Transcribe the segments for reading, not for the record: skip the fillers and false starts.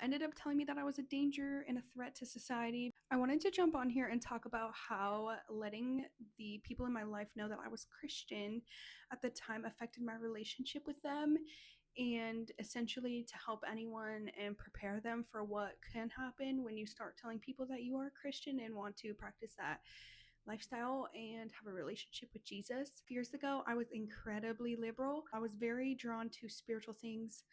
ended up telling me that I was a danger and a threat to society. I wanted to jump on here and talk about how letting the people in my life know that I was Christian at the time affected my relationship with them, and essentially to help anyone and prepare them for what can happen when you start telling people that you are a Christian and want to practice that lifestyle and have a relationship with Jesus. Years ago, I was incredibly liberal. I was very drawn to spiritual things,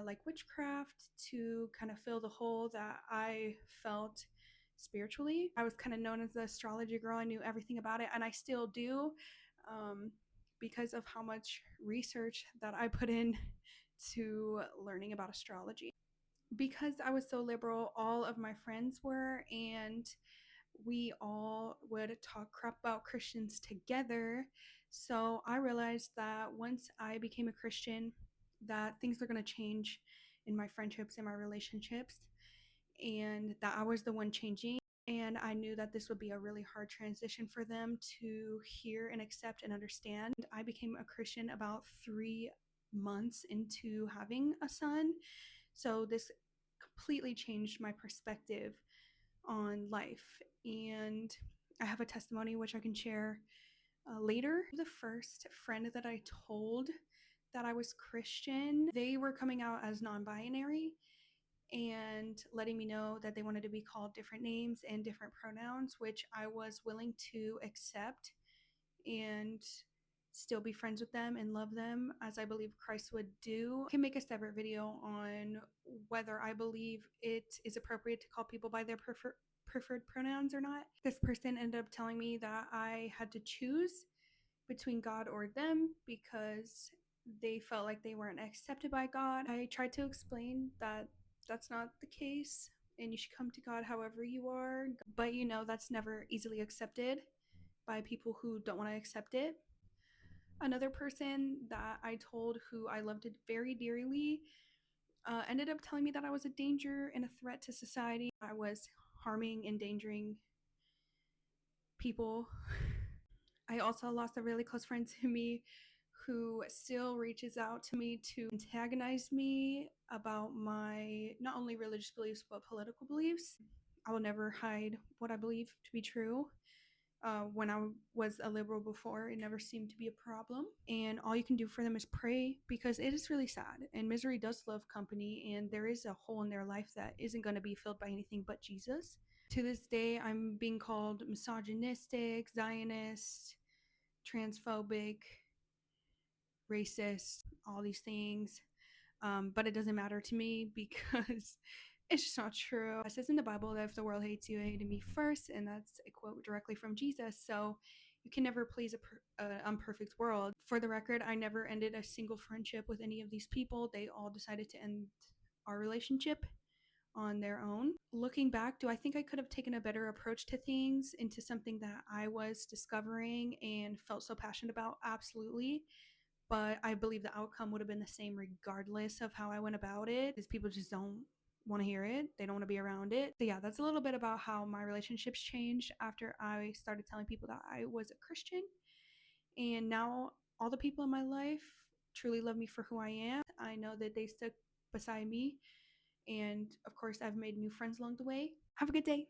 like witchcraft, to kind of fill the hole that I felt spiritually. I was kind of known as the astrology girl. I knew everything about it, and I still do, um, because of how much research that I put in to learning about astrology. Because I was so liberal, all of my friends were, and we all would talk crap about Christians together. So I realized that once I became a Christian, that things are going to change in my friendships and my relationships, and that I was the one changing. And I knew that this would be a really hard transition for them to hear and accept and understand. I became a Christian about 3 months into having a son. So this completely changed my perspective on life. And I have a testimony which I can share later. The first friend that I told that I was Christian, they were coming out as non binary and letting me know that they wanted to be called different names and different pronouns, which I was willing to accept and still be friends with them and love them as I believe Christ would do. I can make a separate video on whether I believe it is appropriate to call people by their preferred pronouns or not. This person ended up telling me that I had to choose between God or them because they felt like they weren't accepted by God. I tried to explain that that's not the case and you should come to God however you are, but that's never easily accepted by people who don't want to accept it. Another person that I told who I loved it very dearly ended up telling me that I was a danger and a threat to society. I was harming, endangering people. I also lost a really close friend to me who still reaches out to me to antagonize me about my not only religious beliefs but political beliefs. I will never hide what I believe to be true. When I was a liberal before, it never seemed to be a problem. And all you can do for them is pray, because it is really sad. And misery does love company, and there is a hole in their life that isn't going to be filled by anything but Jesus. To this day, I'm being called misogynistic, Zionist, transphobic, racist, all these things. But it doesn't matter to me because it's just not true. It says in the Bible that if the world hates you, it hated me first, and that's a quote directly from Jesus. So you can never please an imperfect world. For the record, I never ended a single friendship with any of these people. They all decided to end our relationship on their own. Looking back, do I think I could have taken a better approach to things, into something that I was discovering and felt so passionate about? Absolutely. But I believe the outcome would have been the same regardless of how I went about it, because people just don't want to hear it. They don't want to be around it. So yeah, that's a little bit about how my relationships changed after I started telling people that I was a Christian. And now all the people in my life truly love me for who I am. I know that they stuck beside me. And of course, I've made new friends along the way. Have a good day.